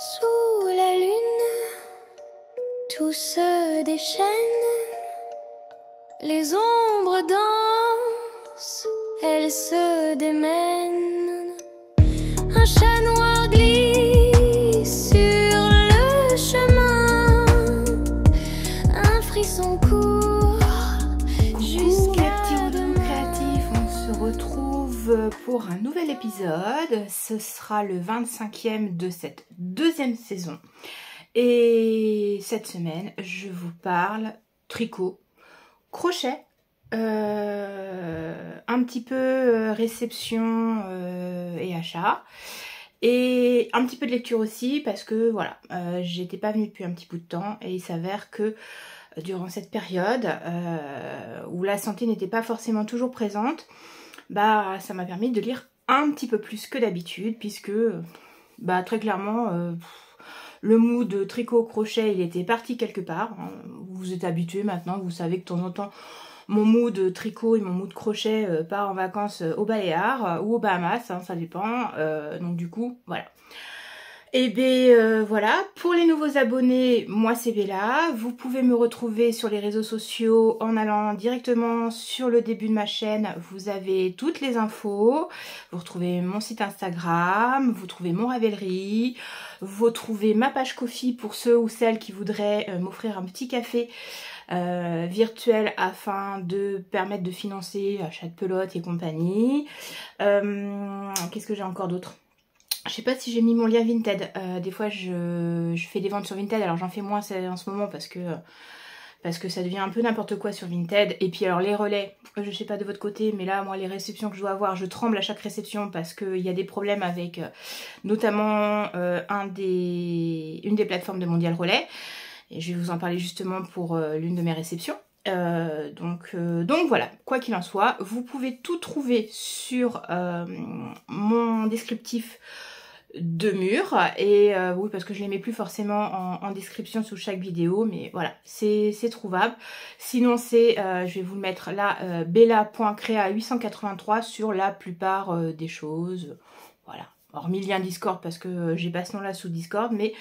Sous la lune, tout se déchaîne, les ombres dansent, elles se démènent. Un chat noir glisse sur le chemin, un frisson court jusqu'à les petits oiseaux créatifs, on se retrouve pour un nouvel épisode. Ce sera le 25e de cette deuxième saison. Et cette semaine, je vous parle tricot, crochet, un petit peu réception et achat. Et un petit peu de lecture aussi parce que voilà, j'étais pas venue depuis un petit bout de temps et il s'avère que durant cette période où la santé n'était pas forcément toujours présente, bah ça m'a permis de lire un petit peu plus que d'habitude puisque bah très clairement le mood tricot crochet il était parti quelque part. Vous êtes habitués maintenant, vous savez que de temps en temps mon mood tricot et mon mood crochet part en vacances aux Baléares ou aux Bahamas, hein, ça dépend. Donc du coup, voilà. Et bien voilà, pour les nouveaux abonnés, moi c'est Bella. Vous pouvez me retrouver sur les réseaux sociaux en allant directement sur le début de ma chaîne. Vous avez toutes les infos. Vous retrouvez mon site Instagram, vous trouvez mon Ravelry, vous trouvez ma page Ko-fi pour ceux ou celles qui voudraient m'offrir un petit café virtuel afin de permettre de financer achat de pelotes et compagnie. Qu'est-ce que j'ai encore d'autre ? Je sais pas si j'ai mis mon lien Vinted. Des fois je fais des ventes sur Vinted, alors j'en fais moins en ce moment parce que ça devient un peu n'importe quoi sur Vinted. Et puis alors les relais, je sais pas de votre côté, mais là moi les réceptions que je dois avoir, je tremble à chaque réception parce qu'il y a des problèmes avec notamment une des plateformes de Mondial Relais. Et je vais vous en parler justement pour l'une de mes réceptions. Donc voilà, quoi qu'il en soit, vous pouvez tout trouver sur mon descriptif de mur. Et oui, parce que je les mets plus forcément en description sous chaque vidéo, mais voilà, c'est trouvable. Sinon c'est, je vais vous le mettre là, bella.crea883 sur la plupart des choses. Voilà, hormis le lien Discord parce que j'ai pas ce nom là sous Discord, mais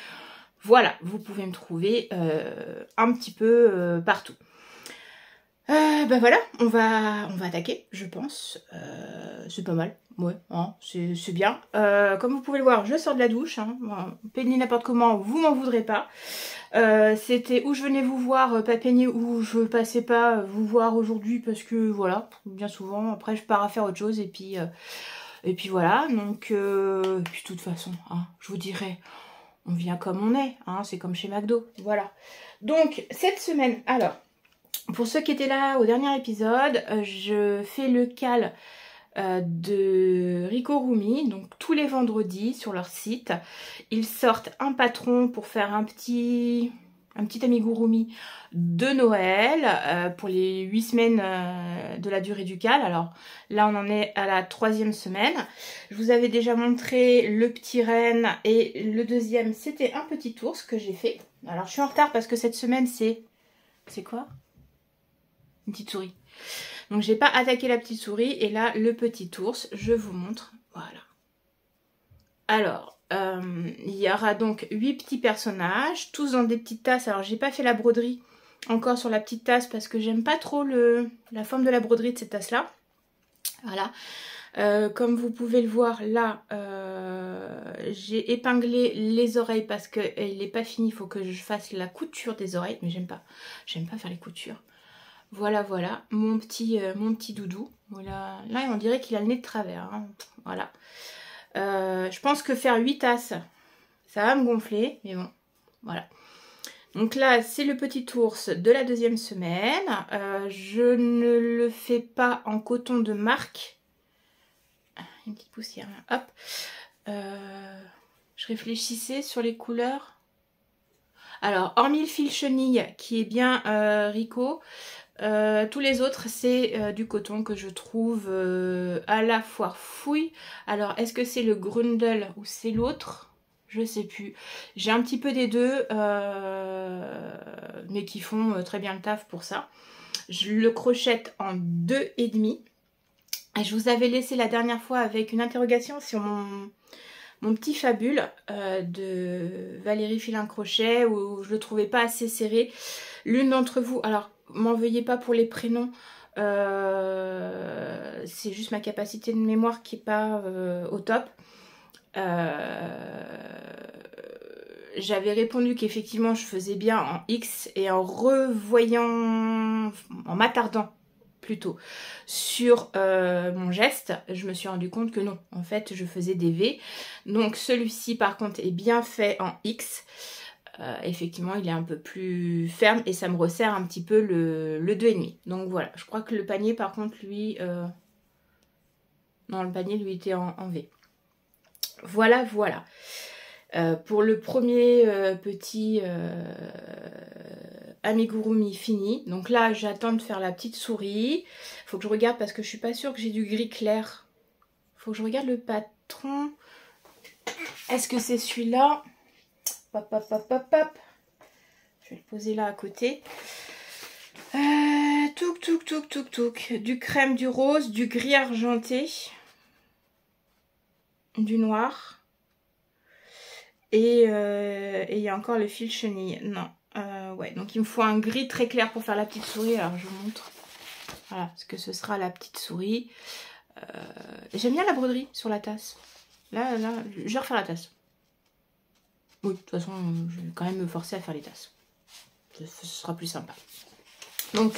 voilà, vous pouvez me trouver un petit peu partout. Bah voilà, on va attaquer, je pense. C'est pas mal, ouais, hein, c'est bien. Comme vous pouvez le voir, je sors de la douche, hein, peignez n'importe comment, vous m'en voudrez pas. C'était où je venais vous voir, pas peigner, où je passais pas vous voir aujourd'hui parce que voilà, bien souvent, après je pars à faire autre chose et puis voilà, donc, et puis de toute façon, hein, je vous dirais, on vient comme on est, hein, c'est comme chez McDo, voilà. Donc, cette semaine, alors, pour ceux qui étaient là au dernier épisode, je fais le cal de Ricorumi, donc tous les vendredis sur leur site. Ils sortent un patron pour faire un petit amigurumi de Noël pour les 8 semaines de la durée du cal. Alors là on en est à la 3e semaine. Je vous avais déjà montré le petit renne et le deuxième c'était un petit ours que j'ai fait. Alors je suis en retard parce que cette semaine c'est quoi ? Une petite souris. Donc j'ai pas attaqué la petite souris et là le petit ours, je vous montre. Voilà. Alors il y aura donc 8 petits personnages, tous dans des petites tasses. Alors j'ai pas fait la broderie encore sur la petite tasse parce que j'aime pas trop la forme de la broderie de cette tasse là. Voilà. Comme vous pouvez le voir là, j'ai épinglé les oreilles parce qu'il n'est pas fini, il faut que je fasse la couture des oreilles, mais j'aime pas faire les coutures. Voilà, voilà, mon petit doudou. Voilà. Là, on dirait qu'il a le nez de travers. Hein. Voilà. Je pense que faire 8 tasses, ça va me gonfler. Mais bon, voilà. Donc là, c'est le petit ours de la 2e semaine. Je ne le fais pas en coton de marque. Une petite poussière là. Hop. Je réfléchissais sur les couleurs. Alors, hormis le fil chenille qui est bien Rico, tous les autres c'est du coton que je trouve à la fois fouille. Alors est-ce que c'est le Grundel ou c'est l'autre? Je sais plus. J'ai un petit peu des deux mais qui font très bien le taf pour ça. Je le crochette en 2,5. Et je vous avais laissé la dernière fois avec une interrogation sur mon petit fabule de Valérie Filin Crochet où je le trouvais pas assez serré. L'une d'entre vous, alors m'en veuillez pas pour les prénoms, c'est juste ma capacité de mémoire qui est pas au top. J'avais répondu qu'effectivement je faisais bien en X et en revoyant, en m'attardant plutôt sur mon geste, je me suis rendu compte que non, en fait je faisais des V. Donc celui-ci par contre est bien fait en X. Effectivement il est un peu plus ferme et ça me resserre un petit peu le 2,5. Donc voilà, je crois que le panier par contre lui... non, le panier lui était en V. Voilà, voilà. Pour le premier petit amigurumi fini. Donc là, j'attends de faire la petite souris. Faut que je regarde parce que je suis pas sûre que j'ai du gris clair. Faut que je regarde le patron. Est-ce que c'est celui-là? Hop, hop, hop, hop, hop. Je vais le poser là à côté. Touk, touk, touk, touk, touk. Du crème, du rose, du gris argenté. Du noir. Et il y a encore le fil chenille. Non. Ouais, donc il me faut un gris très clair pour faire la petite souris. Alors je vous montre. Voilà ce que ce sera la petite souris. J'aime bien la broderie sur la tasse. Là, je vais refaire la tasse. Oui, de toute façon, je vais quand même me forcer à faire les tasses. Ce sera plus sympa. Donc,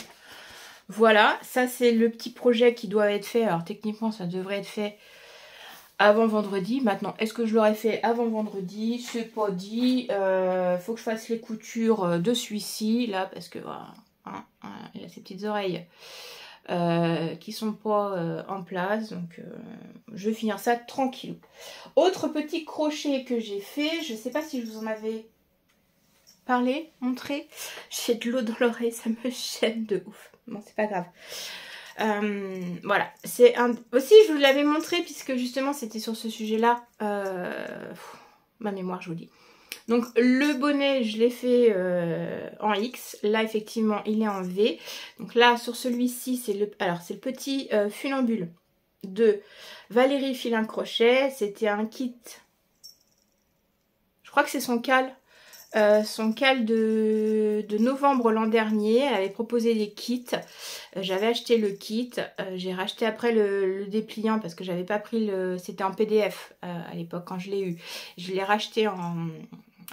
voilà. Ça, c'est le petit projet qui doit être fait. Alors, techniquement, ça devrait être fait avant vendredi. Maintenant, est-ce que je l'aurais fait avant vendredi? C'est pas dit. Faut que je fasse les coutures de celui-ci, là, parce que voilà, hein, il a ses petites oreilles qui sont pas en place. Donc, je vais finir ça tranquille. Autre petit crochet que j'ai fait, je sais pas si je vous en avais parlé, montré. J'ai de l'eau dans l'oreille, ça me gêne de ouf. Bon, c'est pas grave. Voilà, c'est un... Aussi je vous l'avais montré puisque justement c'était sur ce sujet là, ma mémoire je vous dis. Donc le bonnet je l'ai fait en X, là effectivement il est en V. Donc là sur celui-ci c'est le... Alors c'est le petit funambule de Valérie Filin Crochet. C'était un kit, je crois que c'est son cal de novembre l'an dernier. Elle avait proposé des kits. J'avais acheté le kit. J'ai racheté après le dépliant parce que j'avais pas pris le... C'était en PDF à l'époque quand je l'ai eu. Je l'ai racheté en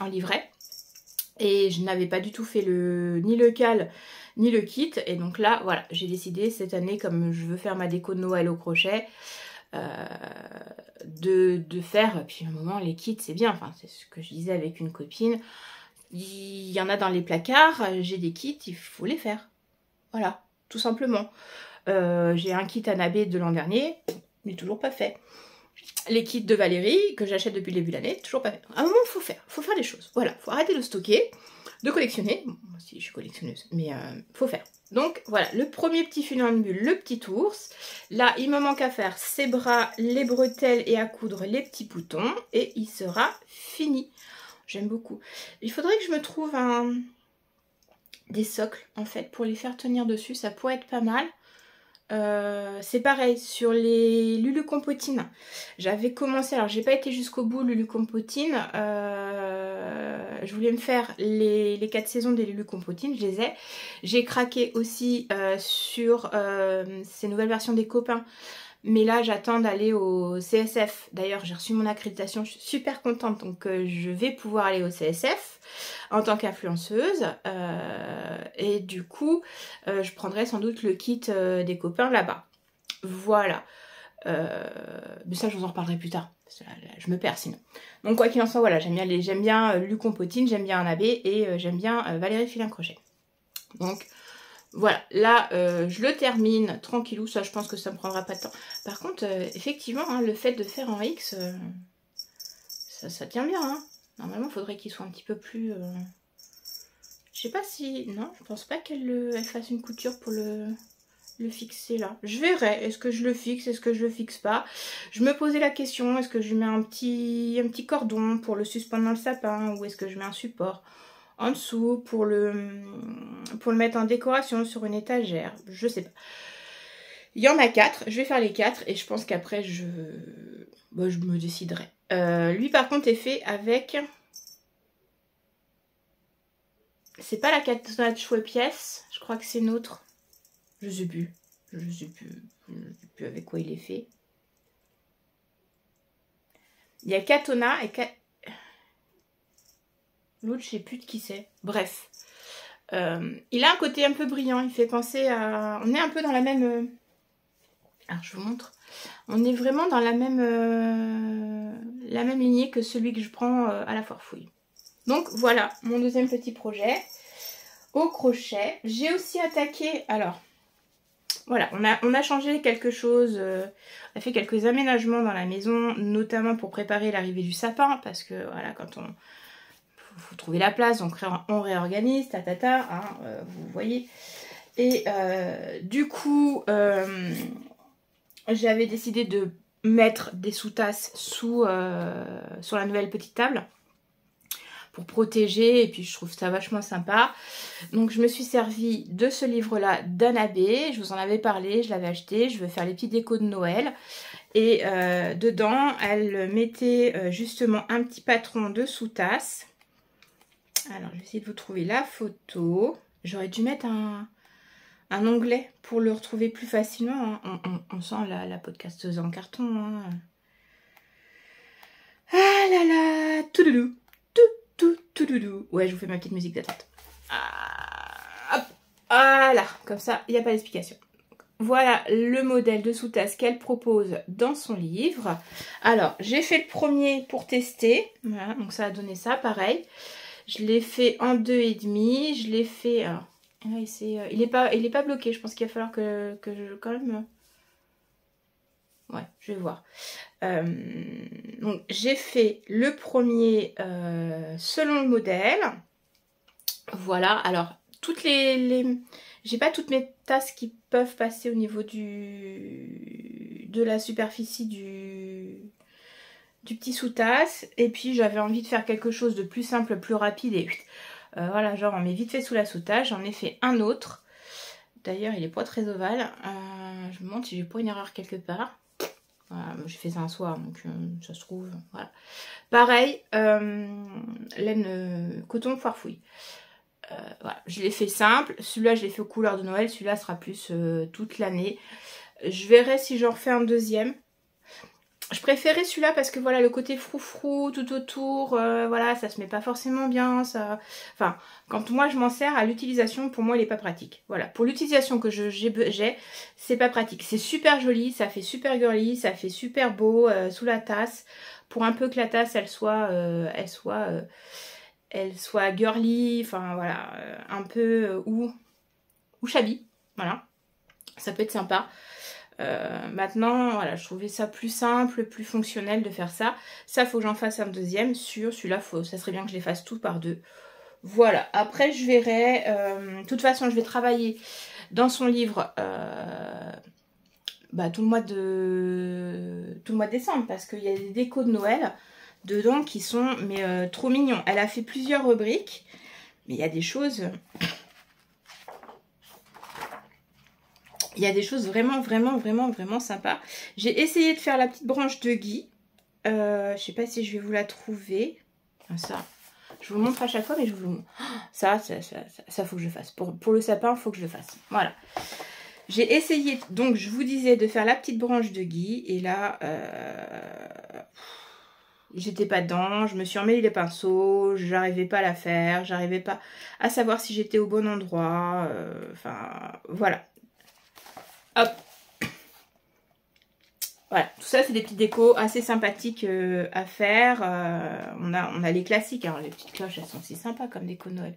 livret. Et je n'avais pas du tout fait ni le cal ni le kit. Et donc là, voilà, j'ai décidé cette année, comme je veux faire ma déco de Noël au crochet, de faire, puis à un moment les kits c'est bien, enfin c'est ce que je disais avec une copine, il y en a dans les placards, j'ai des kits, il faut les faire, voilà, tout simplement. J'ai un kit Anabé de l'an dernier, mais toujours pas fait. Les kits de Valérie que j'achète depuis le début de l'année, toujours pas fait. À un moment faut faire les choses, voilà, faut arrêter de stocker, de collectionner, bon, moi aussi je suis collectionneuse, mais faut faire. Donc voilà, le premier petit funambule, le petit ours. Là, il me manque à faire ses bras, les bretelles et à coudre les petits boutons. Et il sera fini. J'aime beaucoup. Il faudrait que je me trouve des socles, en fait, pour les faire tenir dessus. Ça pourrait être pas mal. C'est pareil, sur les Lulu Compotine. J'avais commencé, alors j'ai pas été jusqu'au bout Lulu Compotine. Je voulais me faire les 4 saisons des Lulu Compotine, je les ai. J'ai craqué aussi sur ces nouvelles versions des copains. Mais là, j'attends d'aller au CSF. D'ailleurs, j'ai reçu mon accréditation, je suis super contente. Donc, je vais pouvoir aller au CSF en tant qu'influenceuse. Et du coup, je prendrai sans doute le kit des copains là-bas. Voilà. Mais ça, je vous en reparlerai plus tard. Parce que là, je me perds sinon. Donc, quoi qu'il en soit, voilà, j'aime bien Lulu Compotine, j'aime bien Anabé et j'aime bien Valérie Filin Crochet. Donc... Voilà, là je le termine tranquillou, ça je pense que ça me prendra pas de temps. Par contre, effectivement, hein, le fait de faire en X, ça tient bien. Hein. Normalement, il faudrait qu'il soit un petit peu plus... Je sais pas si... Non, je pense pas qu'elle fasse une couture pour le fixer là. Je verrai, est-ce que je le fixe, est-ce que je le fixe pas. Je me posais la question, est-ce que je mets un petit cordon pour le suspendre dans le sapin ou est-ce que je mets un support en dessous pour le mettre en décoration sur une étagère, je sais pas. Il y en a 4, je vais faire les 4 et je pense qu'après je je me déciderai. Lui par contre est fait avec... C'est pas la Katona de Chouet Pièce, je crois que c'est une autre. Je sais plus. Je sais plus avec quoi il est fait. Il y a Katona et l'autre, je sais plus de qui c'est. Bref. Il a un côté un peu brillant. Il fait penser à... On est un peu dans la même... Alors, je vous montre. On est vraiment dans la même lignée que celui que je prends à la foire fouille. Donc, voilà mon deuxième petit projet. Au crochet. J'ai aussi attaqué... Alors, voilà, on a changé quelque chose. On a fait quelques aménagements dans la maison, notamment pour préparer l'arrivée du sapin. Parce que, voilà, quand on... faut trouver la place, donc on réorganise, hein, vous voyez. Et du coup, j'avais décidé de mettre des sous-tasses sur la nouvelle petite table pour protéger, et puis je trouve ça vachement sympa. Donc je me suis servi de ce livre-là d'Anna B. Je vous en avais parlé, je l'avais acheté, je veux faire les petits décos de Noël. Et dedans, elle mettait justement un petit patron de sous-tasse. Alors, je vais essayer de vous trouver la photo. J'aurais dû mettre un onglet pour le retrouver plus facilement. Hein. On sent la podcasteuse en carton. Hein. Ah là là, tout doudou, tout doudou. Ouais, je vous fais ma petite musique d'attente. Ah, hop, voilà, comme ça, il n'y a pas d'explication. Voilà le modèle de sous-tasse qu'elle propose dans son livre. Alors, j'ai fait le premier pour tester. Voilà, donc ça a donné ça, pareil. Je l'ai fait en 2,5. Je l'ai fait... Alors, il est pas bloqué. Je pense qu'il va falloir que je... Quand même... Ouais, je vais voir. Donc, j'ai fait le premier selon le modèle. Voilà. Alors, toutes j'ai pas toutes mes tasses qui peuvent passer au niveau de la superficie du petit sous-tasse. Et puis, j'avais envie de faire quelque chose de plus simple, plus rapide. Et voilà, genre, on met vite fait sous la sous-tasse. J'en ai fait un autre. D'ailleurs, il est pas très ovale. Je me demande si j'ai pas une erreur quelque part. Voilà, j'ai fait ça un soir, donc ça se trouve. Voilà. Pareil, laine coton foire fouille. Voilà, je l'ai fait simple. Celui-là, je l'ai fait aux couleurs de Noël. Celui-là sera plus toute l'année. Je verrai si j'en refais un deuxième. Je préférais celui-là parce que voilà, le côté froufrou tout autour, voilà, ça se met pas forcément bien. Ça... Enfin, quand moi je m'en sers à l'utilisation, pour moi il est pas pratique. Voilà, pour l'utilisation que j'ai, c'est pas pratique. C'est super joli, ça fait super girly, ça fait super beau sous la tasse. Pour un peu que la tasse elle soit girly, enfin voilà, un peu ou shabby, voilà. Ça peut être sympa. Maintenant, voilà, je trouvais ça plus simple, plus fonctionnel de faire ça. Ça, faut que j'en fasse un deuxième sur celui-là. Ça serait bien que je les fasse tout par deux. Voilà. Après, je verrai. De toute façon, je vais travailler dans son livre tout le mois de décembre parce qu'il y a des décos de Noël dedans qui sont trop mignons. Elle a fait plusieurs rubriques, mais il y a des choses. Il y a des choses vraiment, vraiment, vraiment, vraiment sympas. J'ai essayé de faire la petite branche de Guy. Je sais pas si je vais vous la trouver. Ça, je vous le montre à chaque fois, mais je vous le montre. Ça, faut que je fasse. Pour le sapin, il faut que je le fasse. Voilà. J'ai essayé, donc je vous disais, de faire la petite branche de Guy. Et là, j'étais pas dedans. Je me suis emmêlé les pinceaux. J'arrivais pas à la faire. J'arrivais pas à savoir si j'étais au bon endroit. Enfin, voilà. Hop. Voilà, tout ça c'est des petites décos assez sympathiques à faire. On a les classiques, alors les petites cloches elles sont aussi sympas comme déco de Noël.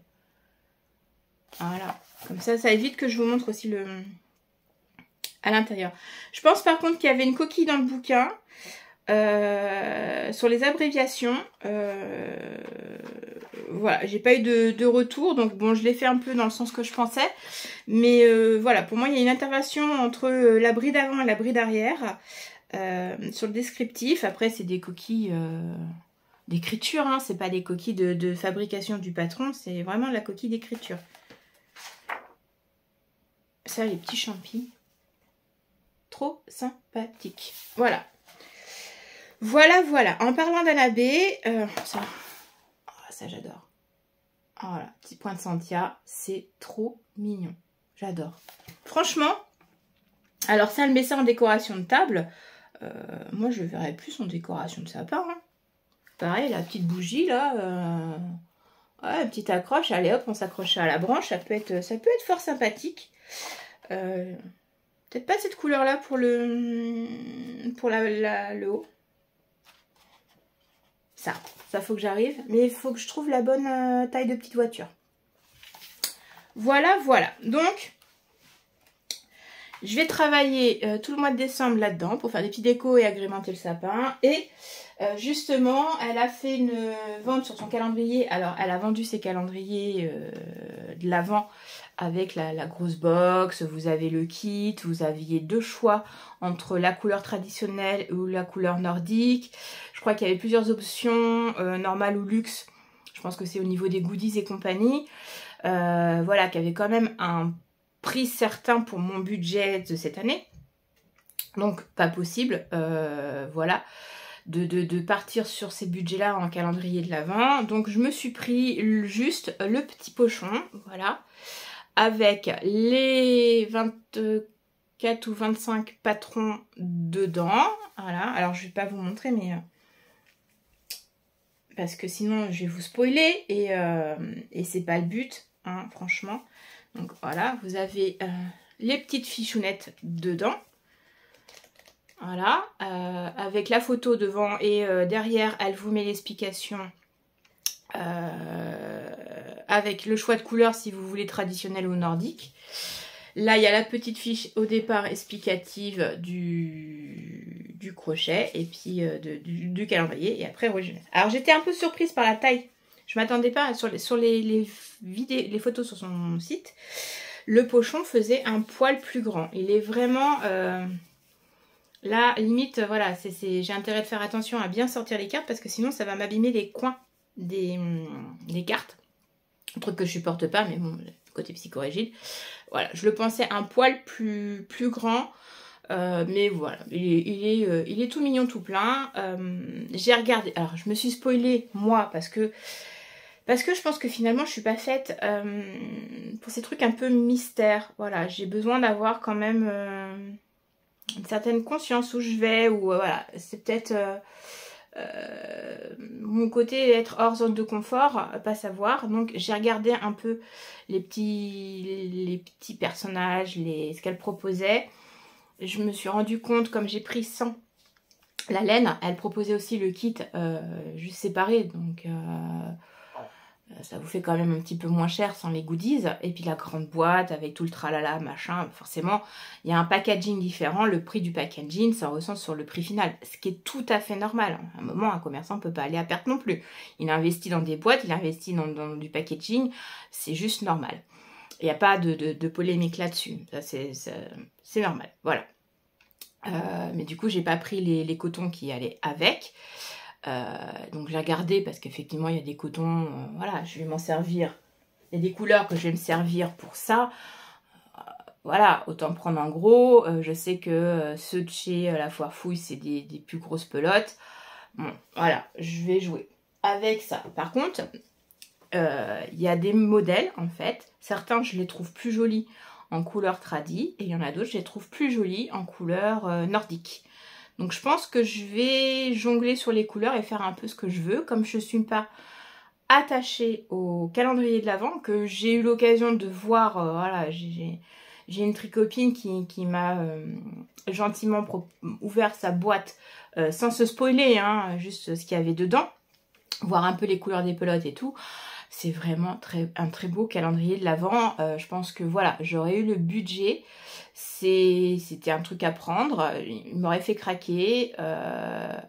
Voilà, comme ça évite que je vous montre aussi à l'intérieur. Je pense par contre qu'il y avait une coquille dans le bouquin sur les abréviations. Voilà, j'ai pas eu de retour, donc bon, je l'ai fait un peu dans le sens que je pensais. Mais voilà, pour moi, il y a une intervention entre la bride avant et la bride arrière sur le descriptif. Après, c'est des coquilles d'écriture, hein, c'est pas des coquilles de fabrication du patron, c'est vraiment la coquille d'écriture. Ça, les petits champis, trop sympathiques. Voilà. Voilà, voilà. En parlant d'Annabé, ça j'adore. Voilà, petit point de Santia, c'est trop mignon. J'adore. Franchement, alors ça, elle met ça en décoration de table. Moi, je le verrais plus en décoration de sapin. Hein. Pareil, la petite bougie, là. Ouais, petite accroche. Allez, hop, on s'accroche à la branche. Ça peut être fort sympathique. Peut-être pas cette couleur-là pour le haut. Ça faut que j'arrive. Mais il faut que je trouve la bonne taille de petite voiture. Voilà, voilà. Donc, je vais travailler tout le mois de décembre là-dedans pour faire des petits décos et agrémenter le sapin. Et justement, elle a fait une vente sur son calendrier. Alors, elle a vendu ses calendriers de l'Avent avec la grosse box. Vous avez le kit. Vous aviez 2 choix entre la couleur traditionnelle ou la couleur nordique. Je crois qu'il y avait plusieurs options, normale ou luxe. Je pense que c'est au niveau des goodies et compagnie. Voilà, qui avait quand même un prix certain pour mon budget de cette année. Donc, pas possible, voilà, de partir sur ces budgets-là en calendrier de l'Avent. Donc, je me suis pris juste le petit pochon, voilà, avec les 24 ou 25 patrons dedans. Voilà, alors je vais pas vous montrer, mais... parce que sinon, je vais vous spoiler et c'est pas le but, hein, franchement. Donc voilà, vous avez les petites fichounettes dedans. Voilà, avec la photo devant et derrière, elle vous met l'explication avec le choix de couleur si vous voulez traditionnel ou nordique. Là, il y a la petite fiche au départ explicative du crochet et puis du calendrier et après original. Alors, j'étais un peu surprise par la taille. Je m'attendais pas sur les photos sur son site. Le pochon faisait un poil plus grand. Il est vraiment... là, limite, voilà, j'ai intérêt de faire attention à bien sortir les cartes parce que sinon, ça va m'abîmer les coins des cartes. Un truc que je supporte pas, mais bon, côté psychorigide. Voilà, je le pensais un poil plus grand. Mais voilà, il est tout mignon, tout plein. J'ai regardé, alors je me suis spoilée moi parce que je pense que finalement je suis pas faite pour ces trucs un peu mystères. Voilà, j'ai besoin d'avoir quand même une certaine conscience où je vais, ou voilà, c'est peut-être mon côté être hors zone de confort, pas savoir. Donc j'ai regardé un peu les petits personnages, ce qu'elle proposait. Je me suis rendu compte, comme j'ai pris 100 la laine, elle proposait aussi le kit juste séparé, donc ça vous fait quand même un petit peu moins cher sans les goodies. Et puis la grande boîte avec tout le tralala, machin, forcément, il y a un packaging différent. Le prix du packaging, ça ressent sur le prix final, ce qui est tout à fait normal. À un moment, un commerçant ne peut pas aller à perte non plus. Il investit dans des boîtes, il investit dans du packaging, c'est juste normal. Il n'y a pas de polémique là-dessus, c'est normal, voilà. Mais du coup, j'ai pas pris les cotons qui allaient avec. Donc j'ai regardé parce qu'effectivement il y a des cotons, voilà, je vais m'en servir. Il y a des couleurs que je vais me servir pour ça. Voilà, autant prendre en gros. Je sais que ceux de chez La Foire Fouille, c'est des plus grosses pelotes. Bon, voilà, je vais jouer avec ça. Par contre, il y a des modèles en fait. Certains, je les trouve plus jolis en couleur tradie et il y en a d'autres, je les trouve plus jolies en couleur nordique. Donc je pense que je vais jongler sur les couleurs et faire un peu ce que je veux. Comme je ne suis pas attachée au calendrier de l'Avent, que j'ai eu l'occasion de voir, voilà, j'ai une tricopine qui m'a gentiment ouvert sa boîte sans se spoiler, hein, juste ce qu'il y avait dedans, voir un peu les couleurs des pelotes et tout. C'est vraiment un très beau calendrier de l'Avent. Je pense que voilà, j'aurais eu le budget. C'était un truc à prendre. Il m'aurait fait craquer.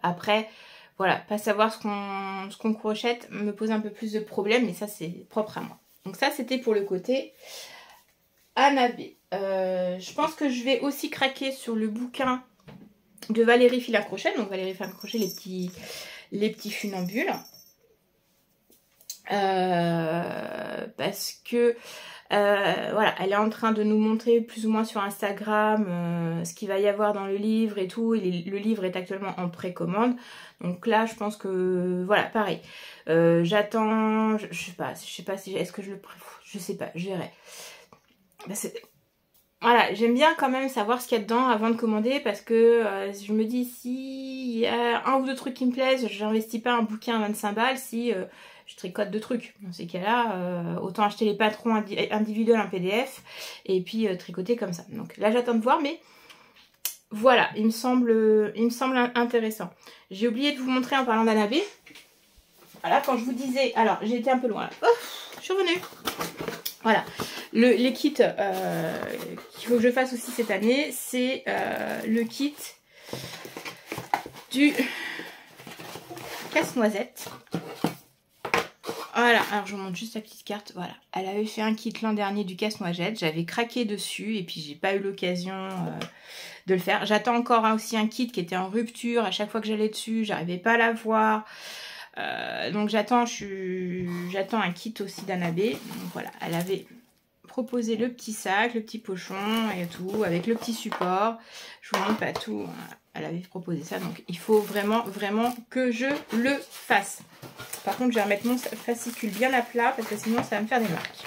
Après, voilà, pas savoir ce qu'on crochette me pose un peu plus de problèmes. Mais ça, c'est propre à moi. Donc ça, c'était pour le côté Annabé. Je pense que je vais aussi craquer sur le bouquin de Valérie Fil-à-Crochet. Donc Valérie Fil-à-Crochet, les petits funambules. Parce que Voilà, elle est en train de nous montrer plus ou moins sur Instagram ce qu'il va y avoir dans le livre et tout. Le livre est actuellement en précommande. Donc là, je pense que, voilà, pareil. J'attends, je sais pas si, est-ce que je sais pas, je verrai. Voilà, j'aime bien quand même savoir ce qu'il y a dedans avant de commander parce que je me dis si il y a un ou deux trucs qui me plaisent, j'investis pas un bouquin à 25 balles si je tricote deux trucs. Dans ces cas-là, autant acheter les patrons individuels en PDF et puis tricoter comme ça. Donc là j'attends de voir, mais voilà, il me semble intéressant. J'ai oublié de vous montrer en parlant d'Anabé. Voilà, quand je vous disais, alors j'ai été un peu loin là. Oh, je suis revenue. Voilà, les kits qu'il faut que je fasse aussi cette année, c'est le kit du casse-noisette. Voilà, alors je vous montre juste la petite carte. Voilà, elle avait fait un kit l'an dernier du casse-noisette. J'avais craqué dessus et puis j'ai pas eu l'occasion de le faire. J'attends encore aussi un kit qui était en rupture. À chaque fois que j'allais dessus, j'arrivais pas à l'avoir. Donc j'attends un kit aussi d'Anabé. Donc voilà, elle avait proposé le petit sac, le petit pochon et tout, avec le petit support. Je vous montre pas tout. Elle avait proposé ça, donc il faut vraiment que je le fasse. Par contre, je vais remettre mon fascicule bien à plat parce que sinon ça va me faire des marques.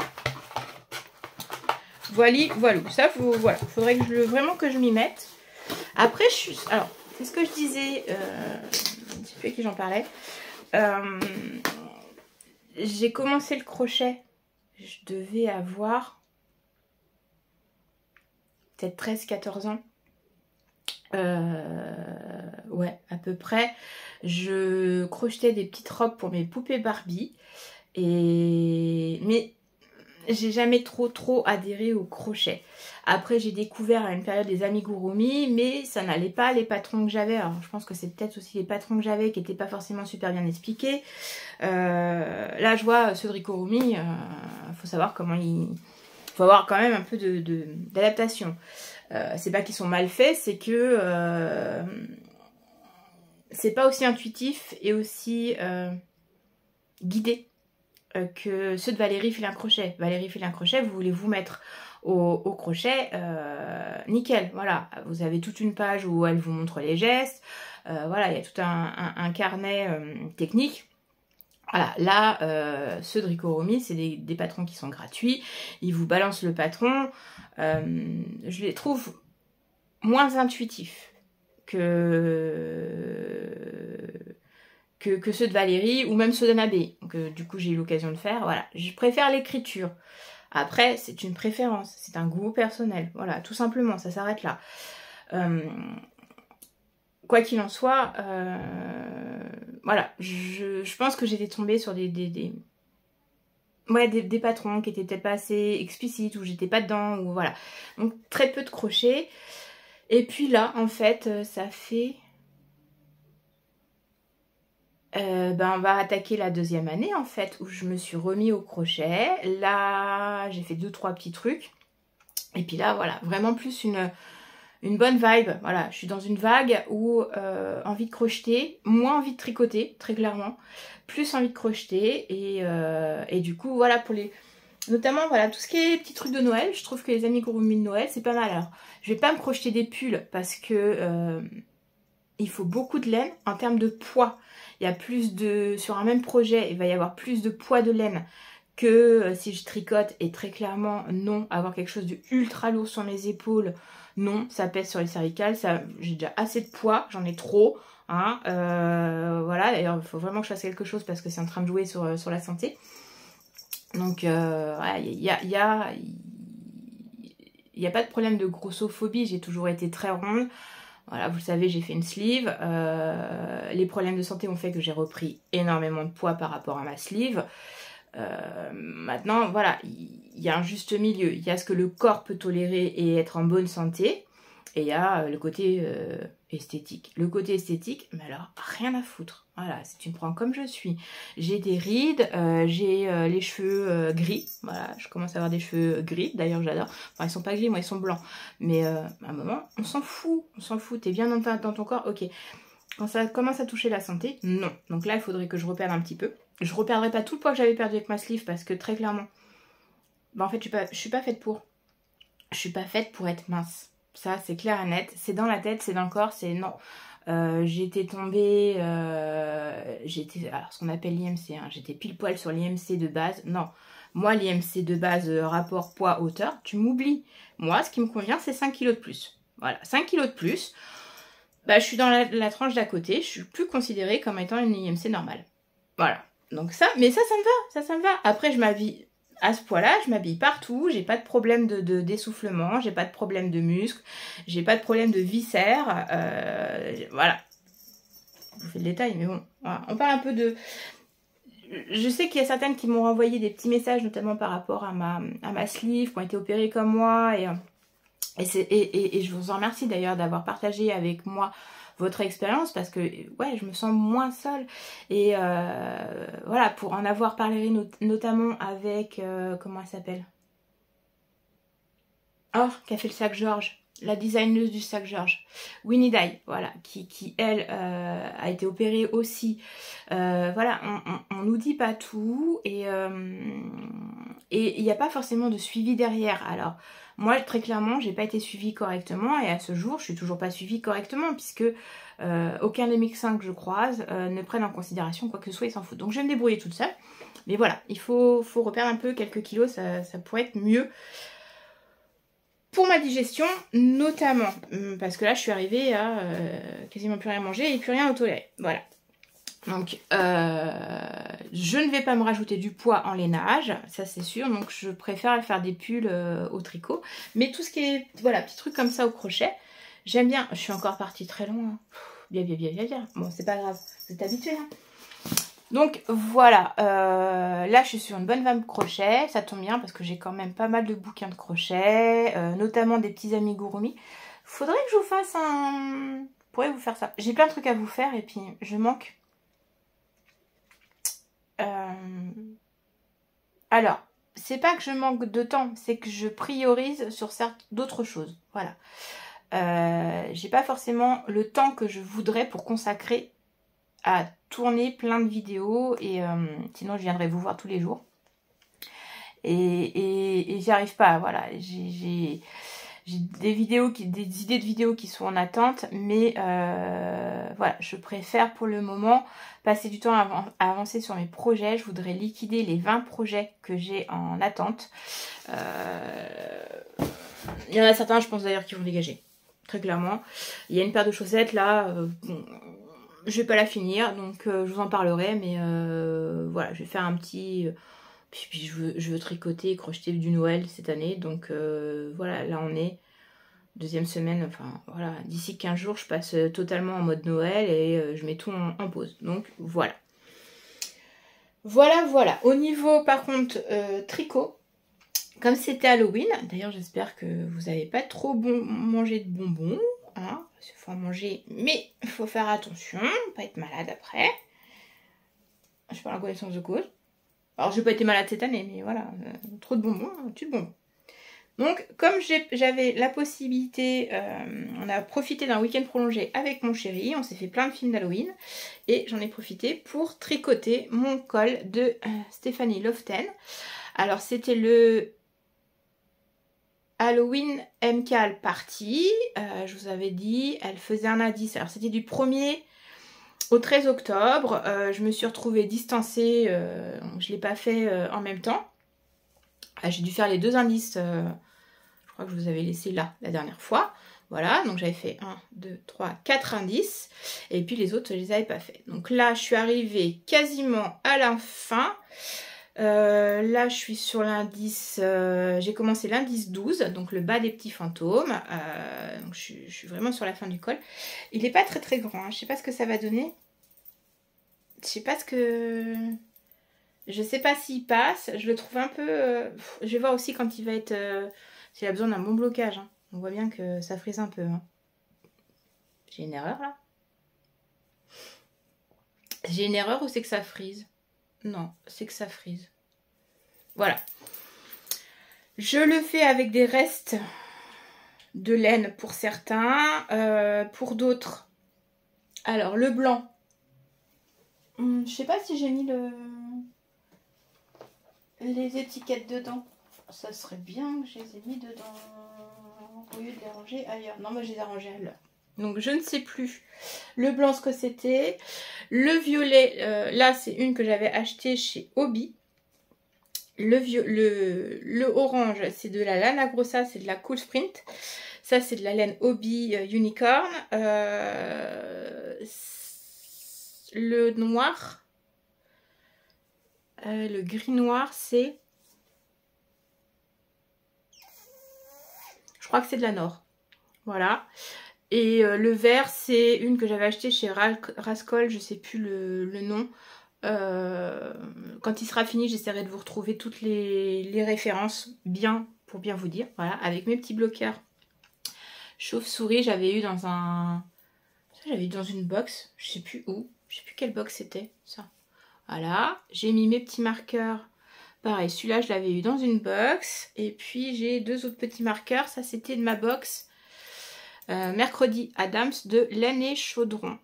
Voilà. Ça, voilà, faudrait que vraiment que je m'y mette. Après, alors, c'est ce que je disais, un petit peu à qui j'en parlais. J'ai commencé le crochet, je devais avoir peut-être 13-14 ans. Ouais, à peu près. Je crochetais des petites robes pour mes poupées Barbie. Mais j'ai jamais trop adhéré au crochet. Après, j'ai découvert à une période des amigurumi, mais ça n'allait pas les patrons que j'avais. Alors, je pense que c'est peut-être aussi les patrons que j'avais qui n'étaient pas forcément super bien expliqués. Là, je vois ceux de Rikorumi, faut savoir comment il... faut avoir quand même un peu d'adaptation. C'est pas qu'ils sont mal faits, c'est que c'est pas aussi intuitif et aussi guidé que ceux de Valérie Filin Crochet. Valérie Filin Crochet, vous voulez vous mettre au crochet, nickel, voilà. Vous avez toute une page où elle vous montre les gestes, voilà, il y a tout un carnet technique. Voilà, là, ceux de Rikorumi, c'est des patrons qui sont gratuits. Ils vous balancent le patron. Je les trouve moins intuitifs que ceux de Valérie ou même ceux d'Anabé. Donc, du coup, j'ai eu l'occasion de faire. Voilà, je préfère l'écriture. Après, c'est une préférence, c'est un goût personnel. Voilà, tout simplement, ça s'arrête là. Quoi qu'il en soit, voilà, je pense que j'étais tombée sur des patrons qui étaient peut-être pas assez explicites, ou j'étais pas dedans, ou voilà. Donc très peu de crochets. Et puis là, en fait, ça fait... on va attaquer la deuxième année, en fait, où je me suis remis au crochet. Là, j'ai fait 2-3 petits trucs. Et puis là, voilà, vraiment plus une bonne vibe. Voilà, je suis dans une vague où envie de crocheter, moins envie de tricoter, très clairement, plus envie de crocheter, et du coup voilà, pour les, notamment voilà, tout ce qui est petits trucs de Noël, je trouve que les amigurumi de Noël c'est pas mal. Alors je vais pas me crocheter des pulls parce que il faut beaucoup de laine. En termes de poids, il y a plus de, sur un même projet il va y avoir plus de poids de laine que si je tricote, et très clairement non, avoir quelque chose de ultra lourd sur mes épaules, non, ça pèse sur les cervicales, j'ai déjà assez de poids, j'en ai trop, hein, voilà, d'ailleurs il faut vraiment que je fasse quelque chose parce que c'est en train de jouer sur la santé. Donc voilà, il y a pas de problème de grossophobie, j'ai toujours été très ronde. Voilà, vous le savez, j'ai fait une sleeve. Les problèmes de santé ont fait que j'ai repris énormément de poids par rapport à ma sleeve. Maintenant, voilà, il y a un juste milieu. Il y a ce que le corps peut tolérer et être en bonne santé. Et il y a le côté esthétique. Le côté esthétique, mais alors, rien à foutre. Voilà, si tu me prends comme je suis. J'ai des rides, j'ai les cheveux gris. Voilà, je commence à avoir des cheveux gris. D'ailleurs, j'adore. Enfin, ils sont pas gris, moi, ils sont blancs. Mais à un moment, on s'en fout. On s'en fout. T'es bien dans ton corps, ok. Quand ça commence à toucher la santé, non. Donc là, il faudrait que je reperde un petit peu. Je ne reperdrai pas tout le poids que j'avais perdu avec ma sleeve parce que très clairement, Bah en fait, je suis pas faite pour. Je suis pas faite pour être mince. Ça, c'est clair et net. C'est dans la tête, c'est dans le corps, c'est non. J'étais tombée, j'étais, alors ce qu'on appelle l'IMC, hein, j'étais pile poil sur l'IMC de base. Non, moi l'IMC de base, rapport poids-hauteur, tu m'oublies. Moi, ce qui me convient, c'est 5 kilos de plus. Voilà, 5 kilos de plus. Bah, je suis dans la tranche d'à côté, je suis plus considérée comme étant une IMC normale. Voilà. Donc ça, mais ça me va, ça me va. Après, je m'habille à ce poids-là, je m'habille partout, j'ai pas de problème d'essoufflement, j'ai pas de problème de muscles, j'ai pas de problème de viscères, voilà. Je vous fais le détail, mais bon, voilà. On parle un peu de... Je sais qu'il y a certaines qui m'ont renvoyé des petits messages, notamment par rapport à ma sleeve, qui ont été opérées comme moi, et je vous en remercie d'ailleurs d'avoir partagé avec moi votre expérience parce que ouais, je me sens moins seule et voilà, pour en avoir parlé notamment avec comment elle s'appelle, oh, qui a fait le sac Georges, la designeuse du sac Georges, Winnie Dye, voilà, qui elle a été opérée aussi. Voilà, on nous dit pas tout et il n'y a pas forcément de suivi derrière. Alors moi, très clairement, j'ai pas été suivie correctement et à ce jour, je suis toujours pas suivie correctement puisque aucun des médecins que je croise ne prennent en considération quoi que ce soit, ils s'en foutent. Donc je vais me débrouiller toute seule. Mais voilà, il faut reperdre un peu quelques kilos, ça pourrait être mieux. Pour ma digestion, notamment, parce que là, je suis arrivée à quasiment plus rien manger et plus rien à tolérer. Voilà. Donc, je ne vais pas me rajouter du poids en lainage, ça c'est sûr. Donc, je préfère faire des pulls au tricot. Mais tout ce qui est, voilà, petits trucs comme ça au crochet, j'aime bien. Je suis encore partie très loin. Bien. Bon, c'est pas grave, vous êtes habitués, hein. Donc voilà, là je suis sur une bonne vague crochet, ça tombe bien parce que j'ai quand même pas mal de bouquins de crochet, notamment des petits amigurumi. Faudrait que je vous fasse un... Je pourrais vous faire ça. J'ai plein de trucs à vous faire et puis je manque. Alors, c'est pas que je manque de temps, c'est que je priorise sur d'autres choses. Voilà. J'ai pas forcément le temps que je voudrais pour consacrer à tourner plein de vidéos et sinon je viendrai vous voir tous les jours et j'y arrive pas. Voilà, j'ai des vidéos des idées de vidéos qui sont en attente, mais voilà, je préfère pour le moment passer du temps à avancer sur mes projets. Je voudrais liquider les 20 projets que j'ai en attente. Il y en a certains, je pense d'ailleurs, qui vont dégager, très clairement. Il y a une paire de chaussettes là, je vais pas la finir, donc je vous en parlerai, mais voilà, je vais faire un petit... Puis je veux tricoter et crocheter du Noël cette année, donc voilà, là on est deuxième semaine, enfin voilà, d'ici 15 jours, je passe totalement en mode Noël et je mets tout en pause, donc voilà. Voilà. Au niveau, par contre, tricot, comme c'était Halloween, d'ailleurs j'espère que vous n'avez pas trop mangé de bonbons, hein, il faut en manger, mais il faut faire attention, pas être malade après. Je parle en connaissance de cause. Alors, j'ai pas été malade cette année, mais voilà, trop de bonbons, tu de bonbons. Donc, comme j'avais la possibilité, on a profité d'un week-end prolongé avec mon chéri, on s'est fait plein de films d'Halloween, et j'en ai profité pour tricoter mon col de Stéphanie Loften. Alors, c'était le Halloween MKAL Party, je vous avais dit, elle faisait un indice. Alors, c'était du 1er au 13 octobre, je me suis retrouvée distancée, je ne l'ai pas fait en même temps. J'ai dû faire les 2 indices, je crois que je vous avais laissé là la dernière fois. Voilà, donc j'avais fait 1, 2, 3, 4 indices. Et puis les autres, je ne les avais pas fait. Donc là, je suis arrivée quasiment à la fin. Là, je suis sur l'indice, j'ai commencé l'indice 12, donc le bas des petits fantômes. Donc je suis vraiment sur la fin du col. Il n'est pas très grand, hein. Je sais pas ce que ça va donner. Je sais pas ce que... Je sais pas s'il passe. Je le trouve un peu... Je vais voir aussi quand il va être... s'il a besoin d'un bon blocage, hein. On voit bien que ça frise un peu, hein. J'ai une erreur là? J'ai une erreur ou c'est que ça frise? Non, c'est que ça frise. Voilà. Je le fais avec des restes de laine pour certains. Pour d'autres, alors le blanc. Je sais pas si j'ai mis les étiquettes dedans. ça serait bien que je les ai mis dedans au lieu de les ranger ailleurs. Non, moi je les ai rangés à l'heure. Donc je ne sais plus le blanc ce que c'était. Le violet, là c'est une que j'avais achetée chez Hobby. Le orange c'est de la Lana Grossa, c'est de la Cool Sprint. Ça c'est de la laine Hobby Unicorn. Le noir, le gris noir c'est... Je crois que c'est de la Nord. Voilà. Et le vert, c'est une que j'avais achetée chez Rascol, je sais plus le nom. Quand il sera fini, j'essaierai de vous retrouver toutes les références bien pour bien vous dire. Voilà, avec mes petits bloqueurs chauve-souris, j'avais eu dans un... Ça, j'avais eu dans une box, je sais plus où. Je sais plus quelle box c'était, ça. Voilà, j'ai mis mes petits marqueurs. Pareil, celui-là, je l'avais eu dans une box. Et puis, j'ai deux autres petits marqueurs. Ça, c'était de ma box. Mercredi Adams de l'année Chaudron.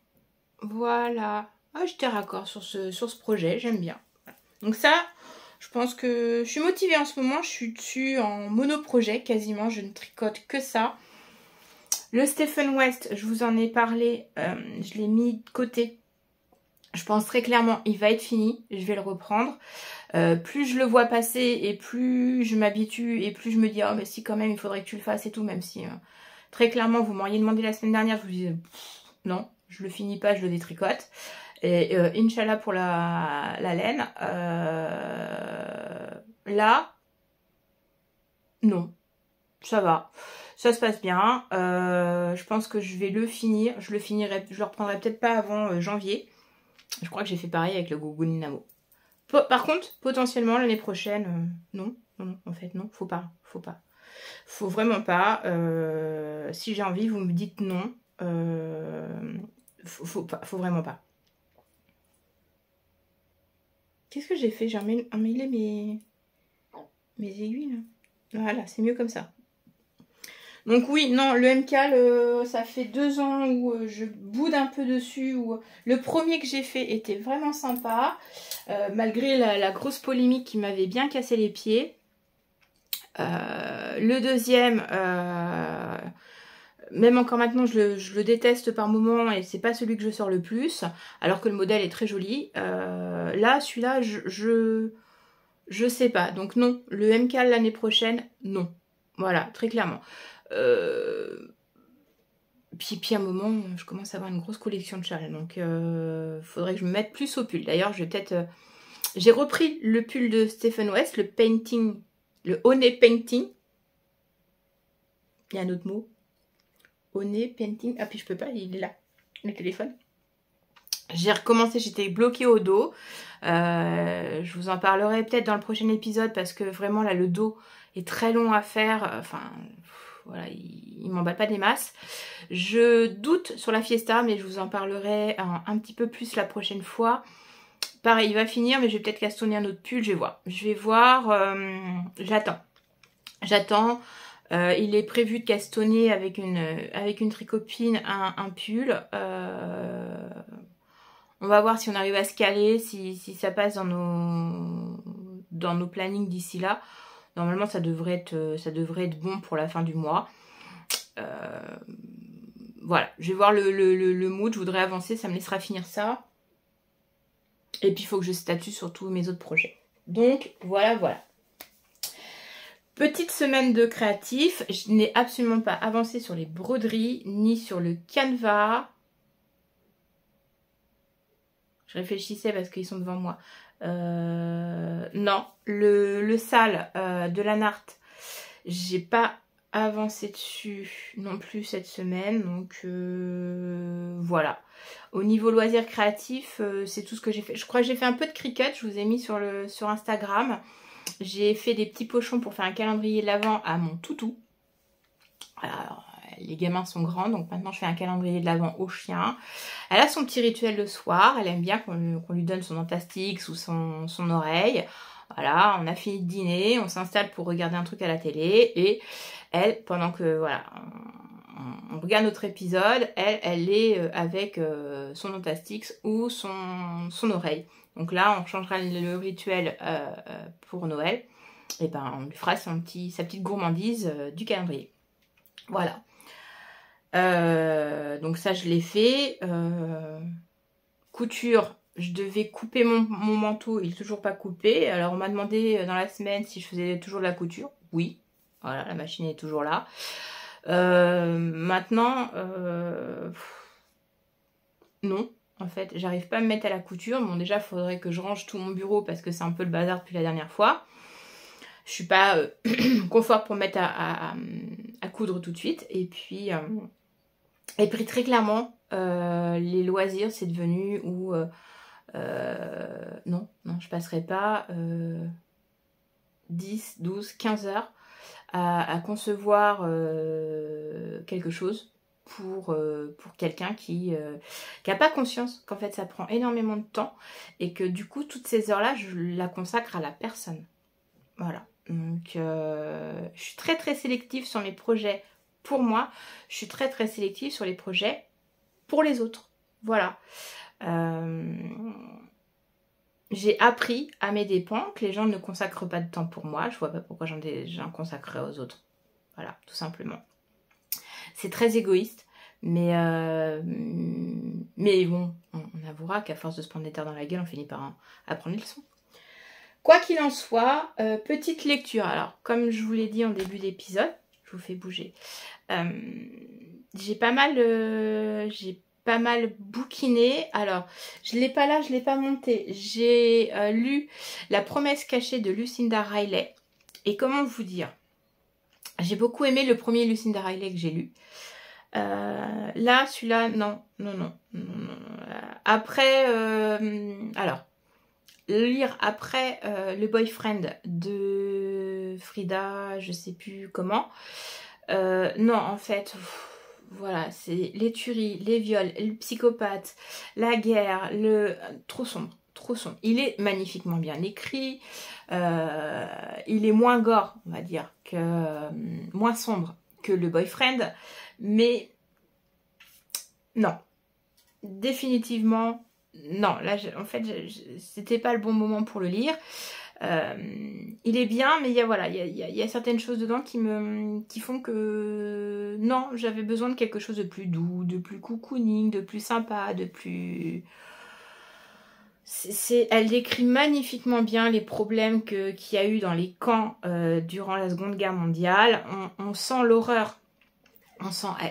Voilà. Ah, j'étais raccord sur ce projet. J'aime bien. Donc ça, je pense que je suis motivée en ce moment. Je suis dessus en monoprojet quasiment. Je ne tricote que ça. Le Stephen West, je vous en ai parlé. Je l'ai mis de côté. Je pense très clairement, il va être fini. Je vais le reprendre. Plus je le vois passer et plus je m'habitue et plus je me dis oh mais si quand même il faudrait que tu le fasses et tout, même si très clairement vous m'auriez demandé la semaine dernière, je vous disais non, je le finis pas, je le détricote. Et Inch'Allah pour la laine, là non, ça va, ça se passe bien. Je pense que je vais le finir, je le reprendrai peut-être pas avant janvier. Je crois que j'ai fait pareil avec le Gogo Ninamo. Par contre, potentiellement l'année prochaine, non, en fait non, faut pas. Faut vraiment pas. Si j'ai envie, vous me dites non. Faut vraiment pas. Qu'est-ce que j'ai fait? J'ai emmêlé mes aiguilles là. Voilà, c'est mieux comme ça. Donc oui, non, le MCAL, ça fait 2 ans où je boude un peu dessus. Où le premier que j'ai fait était vraiment sympa, malgré la grosse polémique qui m'avait bien cassé les pieds. Le deuxième, même encore maintenant, je le déteste par moment et c'est pas celui que je sors le plus, alors que le modèle est très joli. Là, celui-là, je sais pas. Donc non, le MCAL l'année prochaine, non. Voilà, très clairement. Puis à un moment, je commence à avoir une grosse collection de châles, donc faudrait que je me mette plus au pull. D'ailleurs, je vais peut-être... J'ai repris le pull de Stephen West, le painting, le Honey Painting. Il y a un autre mot. Honey Painting. Ah, puis je peux pas, il est là, le téléphone. J'ai recommencé, j'étais bloquée au dos. Je vous en parlerai peut-être dans le prochain épisode parce que vraiment là, le dos est très long à faire. Enfin... Voilà, il m'emballe pas des masses. Je doute sur la Fiesta, mais je vous en parlerai un petit peu plus la prochaine fois. Pareil, il va finir, mais je vais peut-être castonner un autre pull, je vais voir. J'attends. Il est prévu de castonner avec une tricopine un pull. On va voir si on arrive à se caler, si ça passe dans nos plannings d'ici là. Normalement, ça devrait être bon pour la fin du mois. Voilà, je vais voir le mood. Je voudrais avancer, ça me laissera finir ça. Et puis, il faut que je statue sur tous mes autres projets. Donc, voilà. Petite semaine de créatif. Je n'ai absolument pas avancé sur les broderies, ni sur le canevas. Je réfléchissais parce qu'ils sont devant moi. Non, le sale de la Nart, j'ai pas avancé dessus non plus cette semaine, donc voilà. Au niveau loisirs créatifs, c'est tout ce que j'ai fait. Je crois que j'ai fait un peu de Cricut, je vous ai mis sur Instagram. J'ai fait des petits pochons pour faire un calendrier de l'Avent à mon toutou. Alors, les gamins sont grands, donc maintenant je fais un calendrier de l'Avent au chien. Elle a son petit rituel le soir, elle aime bien qu'on lui donne son Antastix ou son oreille. Voilà, on a fini de dîner, on s'installe pour regarder un truc à la télé et elle, pendant que voilà, on regarde notre épisode, elle est avec son Antastix ou son oreille. Donc là, on changera le rituel pour Noël. et ben on lui fera sa petite gourmandise du calendrier. Voilà. Donc ça je l'ai fait. Couture, je devais couper mon manteau, il n'est toujours pas coupé. Alors on m'a demandé dans la semaine si je faisais toujours de la couture. Oui, voilà, la machine est toujours là. Maintenant, non, en fait, j'arrive pas à me mettre à la couture. Bon, déjà, il faudrait que je range tout mon bureau parce que c'est un peu le bazar depuis la dernière fois. Je suis pas confort pour me mettre à coudre tout de suite. Et puis très clairement, les loisirs, c'est devenu où non, je passerai pas 10, 12, 15 heures à concevoir quelque chose pour quelqu'un qui n'a pas conscience qu'en fait ça prend énormément de temps et que du coup toutes ces heures-là, je la consacre à la personne. Voilà. Donc je suis très très sélective sur mes projets pour moi. Je suis très très sélective sur les projets pour les autres. Voilà. J'ai appris à mes dépens que les gens ne consacrent pas de temps pour moi. Je vois pas pourquoi j'en consacrerais aux autres. Voilà, tout simplement. C'est très égoïste, mais bon, on avouera qu'à force de se prendre des terres dans la gueule, on finit par apprendre les leçons. Quoi qu'il en soit, petite lecture. Alors, comme je vous l'ai dit en début d'épisode, je vous fais bouger. J'ai pas mal bouquiné. Alors, je l'ai pas là, je l'ai pas monté. J'ai lu La promesse cachée de Lucinda Riley. Et comment vous dire? J'ai beaucoup aimé le premier Lucinda Riley que j'ai lu. Là, celui-là, non. Après, alors, lire après le boyfriend de Frida, je sais plus comment. Non, en fait... Voilà, c'est les tueries, les viols, le psychopathe, la guerre, trop sombre, trop sombre. Il est magnifiquement bien écrit, il est moins gore, on va dire, moins sombre que le boyfriend, mais non, définitivement, non. Là, en fait, c'était pas le bon moment pour le lire. Il est bien, mais il y a certaines choses dedans qui font que non, j'avais besoin de quelque chose de plus doux, de plus cocooning, de plus sympa, de plus... Elle décrit magnifiquement bien les problèmes qu'il y a eu dans les camps durant la Seconde Guerre mondiale. On sent l'horreur.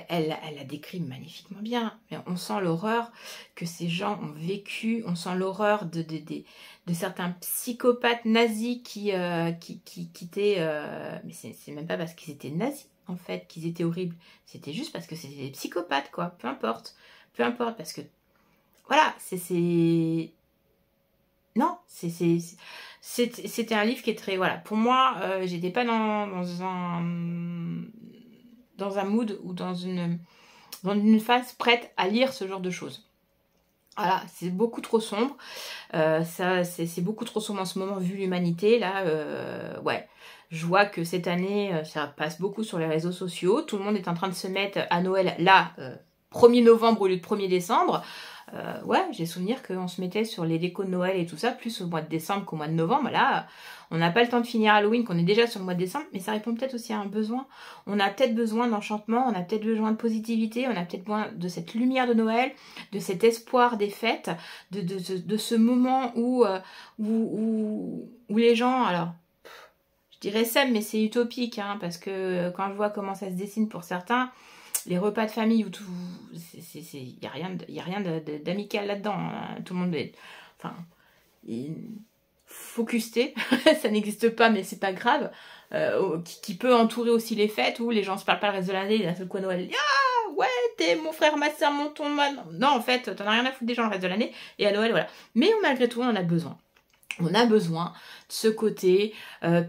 Elle la décrit magnifiquement bien, mais on sent l'horreur que ces gens ont vécu, on sent l'horreur de certains psychopathes nazis qui étaient... mais c'est même pas parce qu'ils étaient nazis, en fait, qu'ils étaient horribles. C'était juste parce que c'était des psychopathes, quoi. Peu importe, parce que... Voilà, non, c'était un livre qui est très... Voilà, pour moi, j'étais pas dans un mood ou dans une phase prête à lire ce genre de choses. Voilà, c'est beaucoup trop sombre. C'est beaucoup trop sombre en ce moment vu l'humanité. Là, ouais, je vois que cette année, ça passe beaucoup sur les réseaux sociaux. Tout le monde est en train de se mettre à Noël, là, 1er novembre au lieu de 1er décembre. Ouais, j'ai souvenir qu'on se mettait sur les décos de Noël et tout ça, plus au mois de décembre qu'au mois de novembre. Là, on n'a pas le temps de finir Halloween, qu'on est déjà sur le mois de décembre, mais ça répond peut-être aussi à un besoin. On a peut-être besoin d'enchantement, on a peut-être besoin de positivité, on a peut-être besoin de cette lumière de Noël, de cet espoir des fêtes, de ce moment où les gens, alors, je dirais ça, mais c'est utopique, hein, parce que quand je vois comment ça se dessine pour certains, les repas de famille, il n'y a rien d'amical là-dedans. Hein. Tout le monde est... Enfin, focusté, ça n'existe pas, mais c'est pas grave. Qui peut entourer aussi les fêtes où les gens se parlent pas le reste de l'année, et d'un seul coup à Noël, ah ouais, t'es mon frère, ma soeur, mon ton, non, en fait, t'en as rien à foutre des gens le reste de l'année, et à Noël, voilà. Mais malgré tout, on en a besoin. On a besoin de ce côté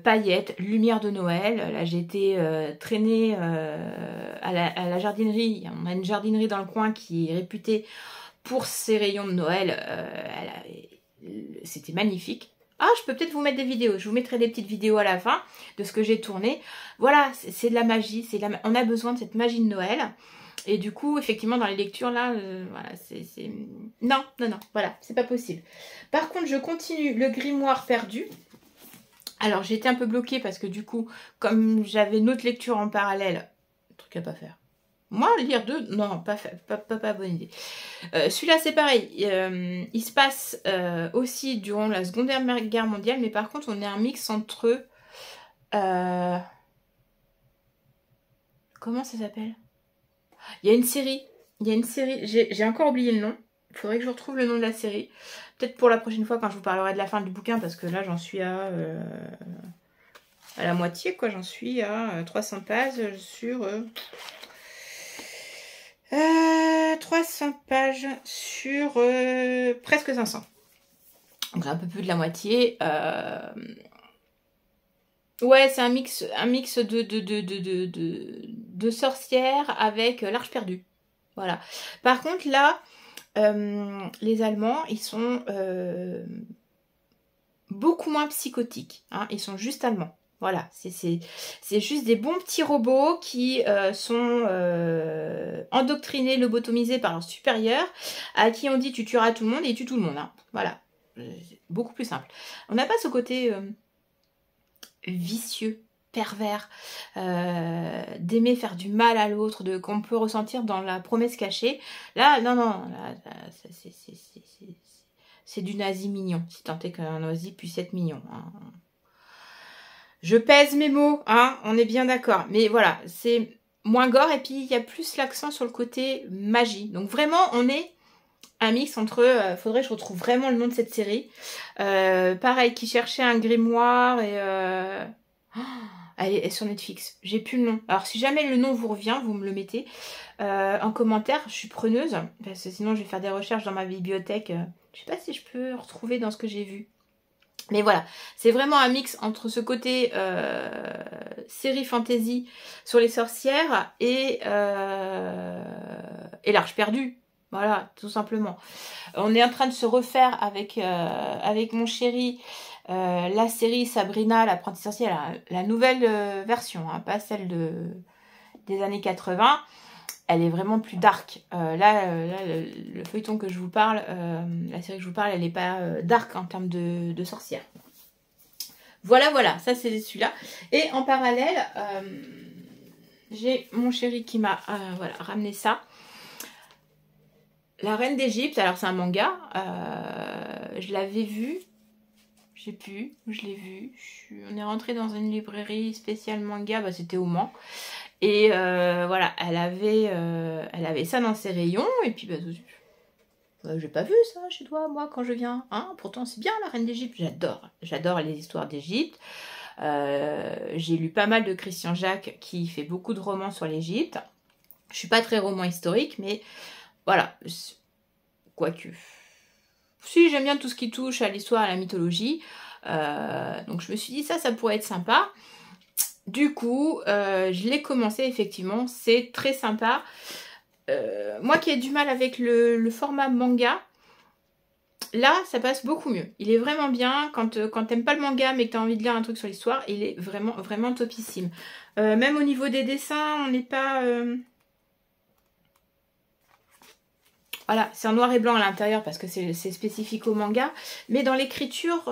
paillettes, lumière de Noël. Là, j'ai été traînée à la jardinerie. On a une jardinerie dans le coin qui est réputée pour ses rayons de Noël. C'était magnifique. Ah, je peux peut-être vous mettre des vidéos. Je vous mettrai des petites vidéos à la fin de ce que j'ai tourné. Voilà, c'est de la magie. On a besoin de cette magie de Noël. Et du coup, effectivement, dans les lectures, là, voilà, Non, voilà, c'est pas possible. Par contre, je continue le grimoire perdu. Alors j'ai été un peu bloquée parce que du coup, comme j'avais une autre lecture en parallèle, truc à pas faire. Moi, lire deux, non, pas bonne idée. Celui-là, c'est pareil. Il se passe aussi durant la Seconde Guerre mondiale, mais par contre, on est un mix entre... comment ça s'appelle? Il y a une série. J'ai encore oublié le nom. Il faudrait que je retrouve le nom de la série. Peut-être pour la prochaine fois quand je vous parlerai de la fin du bouquin, parce que là, j'en suis à la moitié, quoi. J'en suis à 300 pages sur... 300 pages sur presque 500. Donc un peu plus de la moitié. Ouais, c'est un mix de sorcières avec l'Arche perdue. Voilà. Par contre, là, les Allemands, ils sont beaucoup moins psychotiques. Hein, ils sont juste allemands. Voilà, c'est juste des bons petits robots qui sont endoctrinés, lobotomisés par leurs supérieurs, à qui on dit tu tueras tout le monde et ils tuent tout le monde. Hein. Voilà, beaucoup plus simple. On n'a pas ce côté vicieux, pervers, d'aimer faire du mal à l'autre, qu'on peut ressentir dans La Promesse cachée. Là, non, là, c'est du nazi mignon, si tant est qu'un nazi puisse être mignon. Hein. Je pèse mes mots, hein, on est bien d'accord. Mais voilà, c'est moins gore et puis il y a plus l'accent sur le côté magie. Donc vraiment, on est un mix entre... faudrait que je retrouve vraiment le nom de cette série. Pareil, qui cherchait un grimoire et... elle est sur Netflix. J'ai plus le nom. Alors si jamais le nom vous revient, vous me le mettez en commentaire. Je suis preneuse, parce que sinon je vais faire des recherches dans ma bibliothèque. Je sais pas si je peux retrouver dans ce que j'ai vu. Mais voilà, c'est vraiment un mix entre ce côté série fantasy sur les sorcières et l'Arche perdue. Voilà, tout simplement. On est en train de se refaire avec mon chéri la série Sabrina, l'apprentie sorcière, la nouvelle version, hein, pas celle des années 80. Elle est vraiment plus dark. Là, le feuilleton que je vous parle, la série que je vous parle, elle n'est pas dark en termes de sorcière. Voilà, ça c'est celui-là. Et en parallèle, j'ai mon chéri qui m'a ramené ça. La Reine d'Égypte, alors c'est un manga. Je l'avais vu. Je sais plus où je l'ai vu. On est rentré dans une librairie spéciale manga, bah, c'était au Mans. Et voilà, elle avait ça dans ses rayons. Et puis, bah, j'ai pas vu ça chez toi, moi, quand je viens. Hein, pourtant, c'est bien la Reine d'Égypte. J'adore les histoires d'Égypte. J'ai lu pas mal de Christian Jacques qui fait beaucoup de romans sur l'Égypte. Je suis pas très roman historique, mais voilà. Quoique. Si, j'aime bien tout ce qui touche à l'histoire, à la mythologie. Donc je me suis dit, ça pourrait être sympa. Du coup, je l'ai commencé, effectivement. C'est très sympa. Moi qui ai du mal avec le format manga, là, ça passe beaucoup mieux. Il est vraiment bien. Quand t'aimes pas le manga, mais que t'as envie de lire un truc sur l'histoire, il est vraiment, vraiment topissime. Même au niveau des dessins, on n'est pas... Voilà, c'est en noir et blanc à l'intérieur parce que c'est spécifique au manga. Mais dans l'écriture,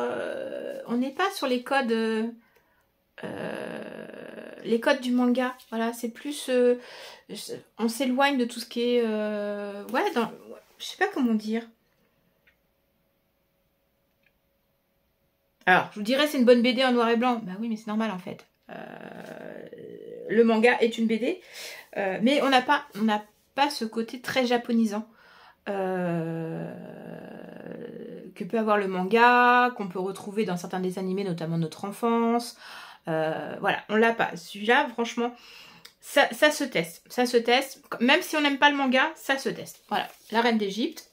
on n'est pas sur les codes du manga. Voilà, c'est plus... on s'éloigne de tout ce qui est... je sais pas comment dire. Alors, je vous dirais c'est une bonne BD en noir et blanc. Bah oui, mais c'est normal en fait. Le manga est une BD. Mais on n'a pas ce côté très japonisant. Que peut avoir le manga, qu'on peut retrouver dans certains dessins animés, notamment Notre Enfance. Voilà, on l'a pas. Celui-là, franchement, ça se teste. Ça se teste. Même si on n'aime pas le manga, ça se teste. Voilà, La Reine d'Égypte.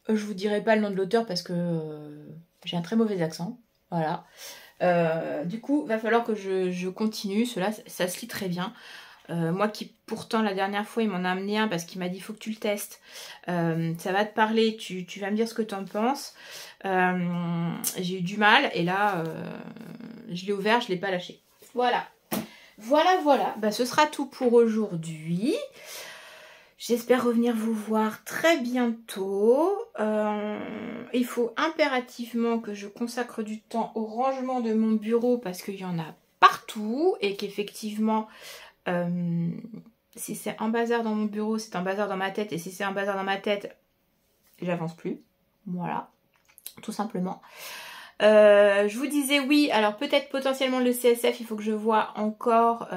Je vous dirai pas le nom de l'auteur parce que j'ai un très mauvais accent. Voilà. Du coup, va falloir que je continue. Cela, ça se lit très bien. Moi qui pourtant la dernière fois il m'en a amené un parce qu'il m'a dit faut que tu le testes, ça va te parler, tu vas me dire ce que tu en penses. J'ai eu du mal et là je l'ai ouvert, je l'ai pas lâché. Voilà. Bah, ce sera tout pour aujourd'hui. J'espère revenir vous voir très bientôt. Il faut impérativement que je consacre du temps au rangement de mon bureau parce qu'il y en a partout et qu'effectivement, si c'est un bazar dans mon bureau, c'est un bazar dans ma tête, et si c'est un bazar dans ma tête, j'avance plus. Voilà, tout simplement. Je vous disais oui, alors peut-être potentiellement le CSF, il faut que je vois encore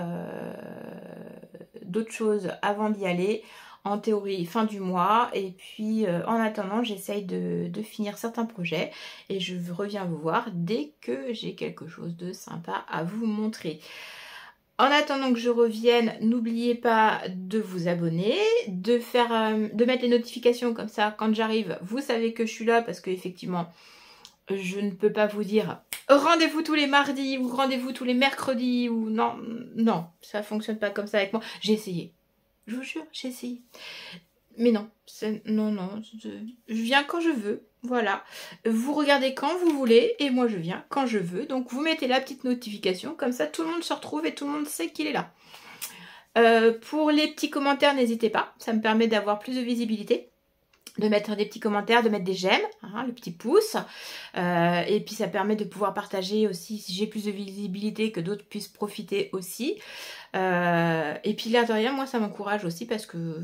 d'autres choses avant d'y aller. En théorie, fin du mois. Et puis, en attendant, j'essaye de finir certains projets. Et je reviens vous voir dès que j'ai quelque chose de sympa à vous montrer. En attendant que je revienne, n'oubliez pas de vous abonner, de mettre les notifications comme ça. Quand j'arrive, vous savez que je suis là parce que effectivement, je ne peux pas vous dire rendez-vous tous les mardis ou rendez-vous tous les mercredis ou non, non, ça fonctionne pas comme ça avec moi. J'ai essayé. Je vous jure, j'ai essayé. Mais non, non, je viens quand je veux, voilà. Vous regardez quand vous voulez et moi je viens quand je veux. Donc vous mettez la petite notification, comme ça tout le monde se retrouve et tout le monde sait qu'il est là. Pour les petits commentaires, n'hésitez pas, ça me permet d'avoir plus de visibilité. De mettre des petits commentaires, de mettre des j'aime, hein, le petit pouce. Et puis ça permet de pouvoir partager aussi, si j'ai plus de visibilité, que d'autres puissent profiter aussi. Et puis l'air de rien, moi ça m'encourage aussi parce que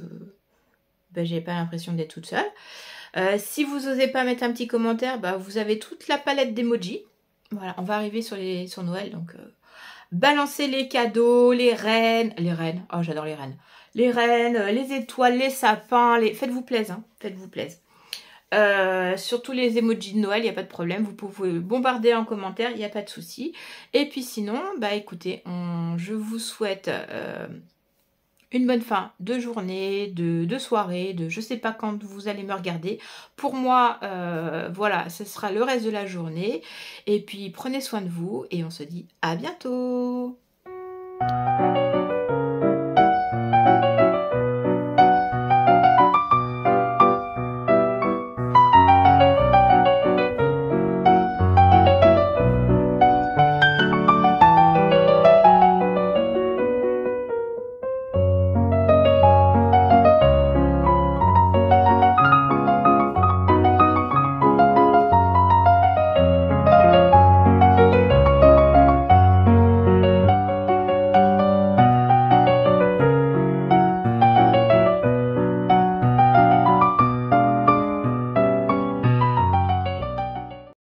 ben, j'ai pas l'impression d'être toute seule. Si vous n'osez pas mettre un petit commentaire, bah, vous avez toute la palette d'emojis. Voilà, on va arriver sur Noël, donc balancez les cadeaux, les reines, oh j'adore les reines. Les reines, les étoiles, les sapins, faites-vous plaisir, hein, faites-vous plaisir. Surtout les emojis de Noël, il n'y a pas de problème, vous pouvez bombarder en commentaire, il n'y a pas de souci. Et puis sinon, bah écoutez, je vous souhaite une bonne fin de journée, de soirée, de je sais pas quand vous allez me regarder. Pour moi, voilà, ce sera le reste de la journée. Et puis prenez soin de vous et on se dit à bientôt.